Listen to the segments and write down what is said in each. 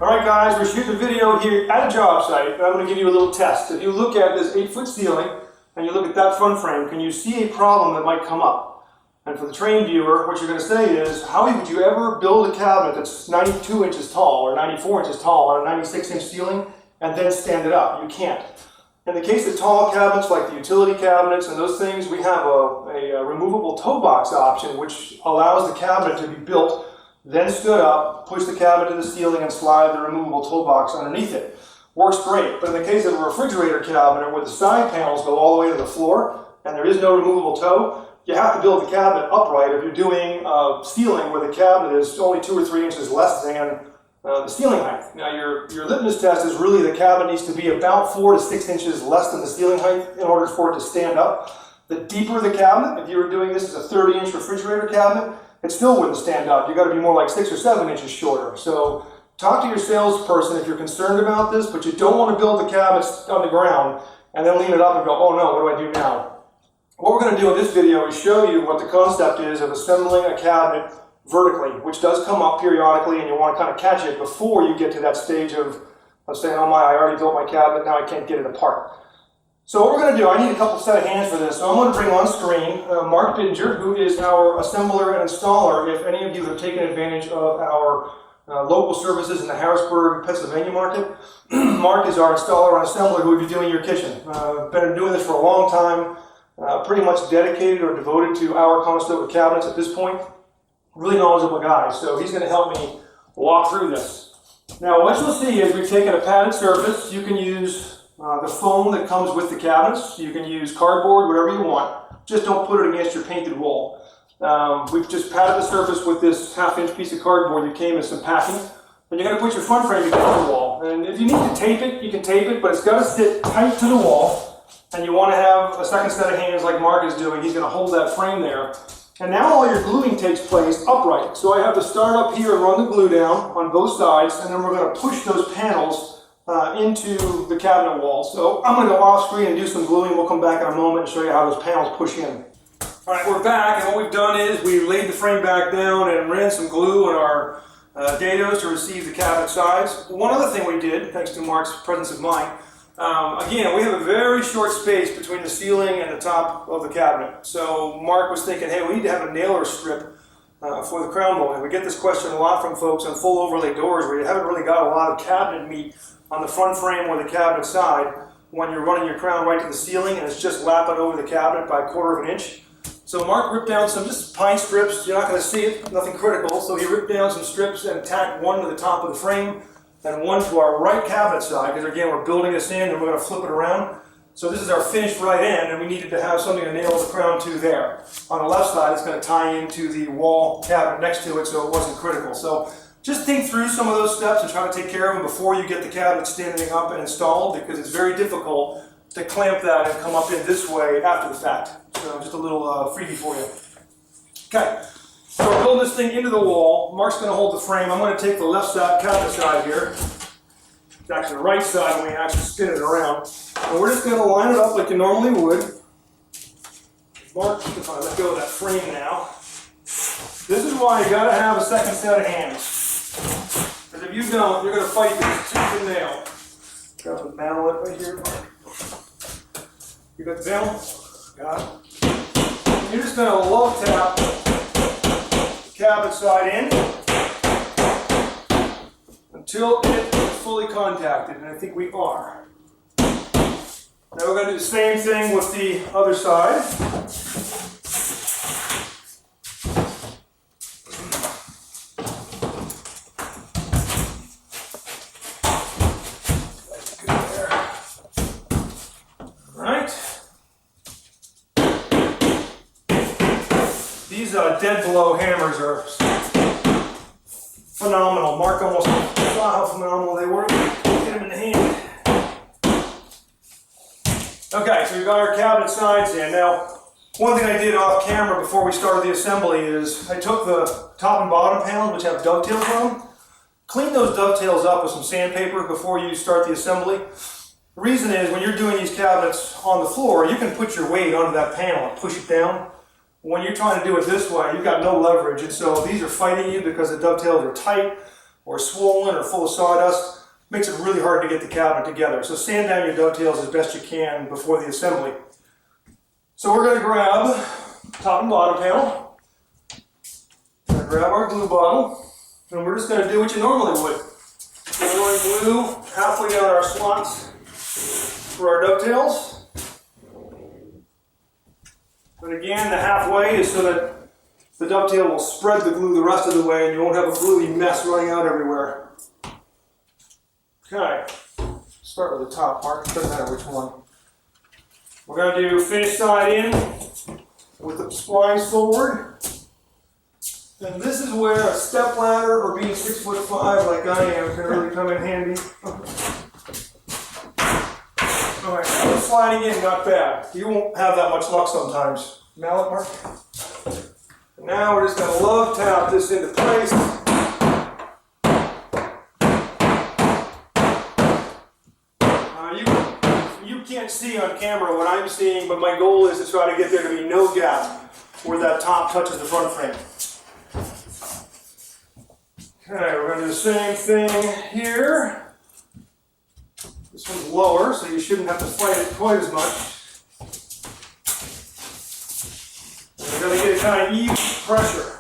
Alright guys, we're shooting a video here at a job site, and I'm going to give you a little test. If you look at this 8-foot ceiling, and you look at that front frame, can you see a problem that might come up? And for the trained viewer, what you're going to say is, Howie, would you ever build a cabinet that's 92 inches tall or 94 inches tall on a 96-inch ceiling and then stand it up? You can't. In the case of tall cabinets like the utility cabinets and those things, we have a removable toe box option which allows the cabinet to be built, then stood up, push the cabinet to the ceiling and slide the removable toe box underneath it. Works great, but in the case of a refrigerator cabinet where the side panels go all the way to the floor and there is no removable toe, you have to build the cabinet upright if you're doing a ceiling where the cabinet is only 2 or 3 inches less than the ceiling height. Now your litmus test is really the cabinet needs to be about 4 to 6 inches less than the ceiling height in order for it to stand up. The deeper the cabinet, if you were doing this as a 30-inch refrigerator cabinet, it still wouldn't stand up. You've got to be more like 6 or 7 inches shorter. So talk to your salesperson if you're concerned about this, but you don't want to build the cabinets on the ground and then lean it up and go, oh no, what do I do now? What we're going to do in this video is show you what the concept is of assembling a cabinet vertically, which does come up periodically and you want to kind of catch it before you get to that stage of saying, oh my, I already built my cabinet, now I can't get it apart. So what we're going to do, I need a couple set of hands for this, so I'm going to bring on screen Mark Binger, who is our assembler and installer, if any of you have taken advantage of our local services in the Harrisburg, Pennsylvania market. Mark is our installer and assembler who will be doing your kitchen. Been doing this for a long time, pretty much dedicated or devoted to our Conestoga cabinets at this point. Really knowledgeable guy, so he's going to help me walk through this. Now what you'll see is we've taken a padded surface. You can use the foam that comes with the cabinets. You can use cardboard, whatever you want. Just don't put it against your painted wall. We've just padded the surface with this half-inch piece of cardboard that came in some packing. And you're going to put your front frame against the wall. And if you need to tape it, you can tape it, but it's got to sit tight to the wall. And you want to have a second set of hands like Mark is doing. He's going to hold that frame there. And now all your gluing takes place upright. So I have to start up here and run the glue down on both sides, and then we're going to push those panels into the cabinet wall. So I'm going to go off screen and do some gluing. We'll come back in a moment and show you how those panels push in. All right, we're back, and what we've done is we laid the frame back down and ran some glue on our dados to receive the cabinet sides. One other thing we did, thanks to Mark's presence of mind, again, we have a very short space between the ceiling and the top of the cabinet. So Mark was thinking, hey, we need to have a nailer strip for the crown molding. We get this question a lot from folks on full overlay doors where you haven't really got a lot of cabinet meat on the front frame or the cabinet side when you're running your crown right to the ceiling and it's just lapping over the cabinet by 1/4 of an inch. So Mark ripped down some just pine strips. You're not going to see it, nothing critical. So he ripped down some strips and tacked one to the top of the frame and one to our right cabinet side, because again, we're building this in and we're going to flip it around. So this is our finished right end, and we needed to have something to nail the crown to there. On the left side, it's going to tie into the wall cabinet next to it, so it wasn't critical. So just think through some of those steps and try to take care of them before you get the cabinet standing up and installed, because it's very difficult to clamp that and come up in this way after the fact. So just a little freebie for you. Okay, so we're building this thing into the wall. Mark's going to hold the frame. I'm going to take the left side, cabinet side here. It's actually the right side when we actually spin it around. And we're just going to line it up like you normally would. Mark, if I let go of that frame now. This is why you got to have a second set of hands. Because if you don't, you're going to fight this tooth and nail. Got the mallet right here, Mark. You got the nail? Got it. You're just going to low tap the cabinet side in until it is fully contacted, and I think we are. Now we're going to do the same thing with the other side. These dead blow hammers are phenomenal. Mark almost saw how phenomenal they were. Get them in the hand. Okay, so we've got our cabinet sides in. Now, one thing I did off camera before we started the assembly is I took the top and bottom panels, which have dovetails on them, cleaned those dovetails up with some sandpaper before you start the assembly. The reason is when you're doing these cabinets on the floor, you can put your weight onto that panel and push it down. When you're trying to do it this way, you've got no leverage, and so these are fighting you because the dovetails are tight. or swollen or full of sawdust, makes it really hard to get the cabinet together. So sand down your dovetails as best you can before the assembly. So we're going to grab top and bottom panel. We're going to grab our glue bottle, and we're just going to do what you normally would. We're going to glue halfway down our slots for our dovetails. But again, the halfway is so that the dovetail will spread the glue the rest of the way and you won't have a gluey mess running out everywhere. Okay, start with the top part, doesn't matter which one. We're going to do finish side in with the splines forward. And this is where a step ladder or being 6'5" like I am can really come in handy. Alright, sliding in, not bad. You won't have that much luck sometimes. Mallet mark. And now we're just going to love tap this into place. You can't see on camera what I'm seeing, but my goal is to try to get there to be no gap where that top touches the front frame. Okay, we're going to do the same thing here. This one's lower, so you shouldn't have to fight it quite as much. You're going to get a kind of even pressure.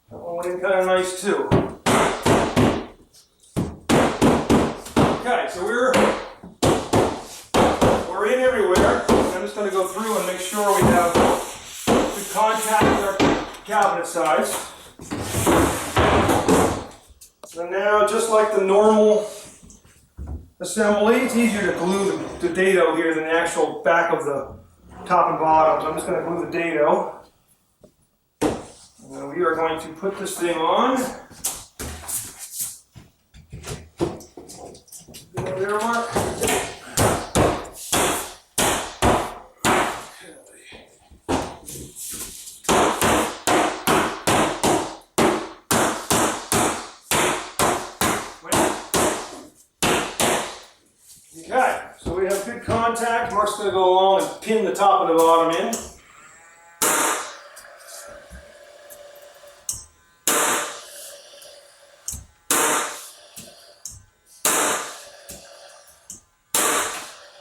That one went in kind of nice too. Okay, so we're in everywhere. I'm just going to go through and make sure we have good contact with our cabinet sides. So now, just like the normal assembly, it's easier to glue the dado here than the actual back of the top and bottom. So I'm just going to glue the dado. And we are going to put this thing on. There, Mark. Okay, so we have good contact. Mark's going to go along and pin the top and the bottom in.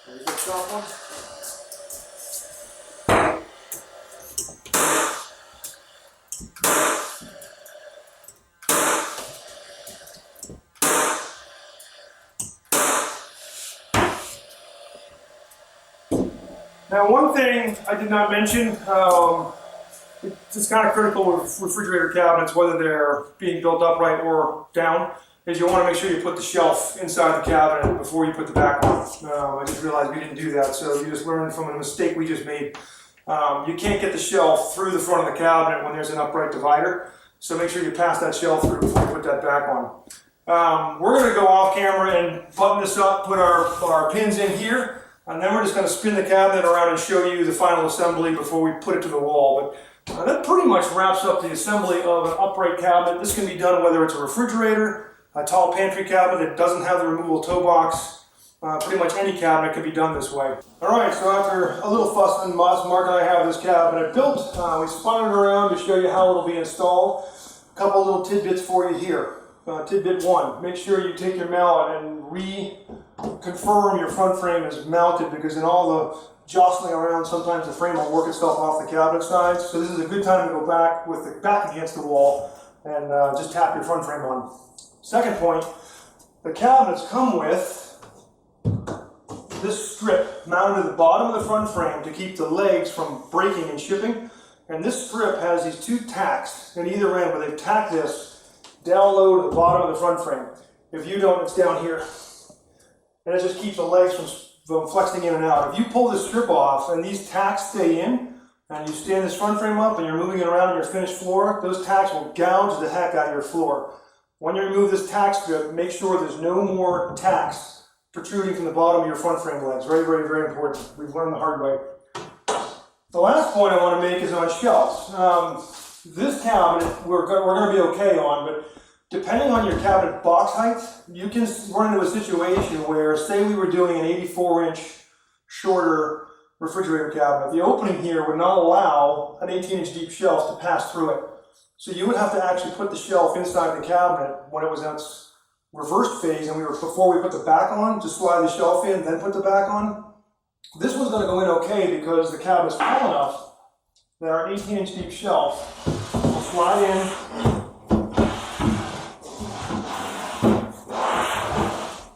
There's the top one. Now, one thing I did not mention, it's kind of critical with refrigerator cabinets, whether they're being built upright or down, is you want to make sure you put the shelf inside the cabinet before you put the back on. I just realized we didn't do that, so you just learned from a mistake we just made. You can't get the shelf through the front of the cabinet when there's an upright divider, so make sure you pass that shelf through before you put that back on. We're going to go off camera and button this up, put our pins in here. And then we're just going to spin the cabinet around and show you the final assembly before we put it to the wall. But that pretty much wraps up the assembly of an upright cabinet. This can be done whether it's a refrigerator, a tall pantry cabinet that doesn't have the removable toe box. Pretty much any cabinet can be done this way. Alright, so after a little fuss and muss, Mark and I have this cabinet built. We spun it around to show you how it'll be installed. A couple little tidbits for you here. Tidbit 1, make sure you take your mallet and reconfirm your front frame is mounted, because in all the jostling around, sometimes the frame will work itself off the cabinet sides. So this is a good time to go back with the back against the wall and just tap your front frame on. Second point, the cabinets come with this strip mounted at the bottom of the front frame to keep the legs from breaking and shipping. And this strip has these two tacks at either end where they've tacked this down low to the bottom of the front frame. If you don't, it's down here. And it just keeps the legs from flexing in and out. If you pull this strip off and these tacks stay in, and you stand this front frame up and you're moving it around on your finished floor, those tacks will gouge the heck out of your floor. When you remove this tack strip, make sure there's no more tacks protruding from the bottom of your front frame legs. Very, very, very important. We've learned the hard way. The last point I want to make is on shelves. This cabinet we're going to be okay on, but depending on your cabinet box height, you can run into a situation where, say we were doing an 84-inch shorter refrigerator cabinet, the opening here would not allow an 18-inch deep shelf to pass through it. So you would have to actually put the shelf inside the cabinet when it was in its reversed phase and before we put the back on, to slide the shelf in, then put the back on. This one's going to go in okay because the cabinet's tall enough that our 18-inch deep shelf will slide in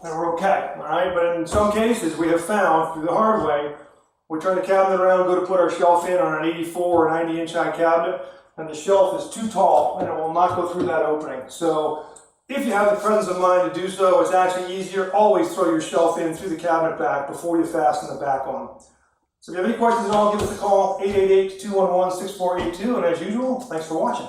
and we're okay, all right? But in some cases, we have found through the hard way, we turn the cabinet around, go to put our shelf in on an 84 or 90-inch high cabinet, and the shelf is too tall and it will not go through that opening. So if you have the presence of mind to do so, it's actually easier. Always throw your shelf in through the cabinet back before you fasten the back on. So if you have any questions at all, give us a call, 888-211-6482, and as usual, thanks for watching.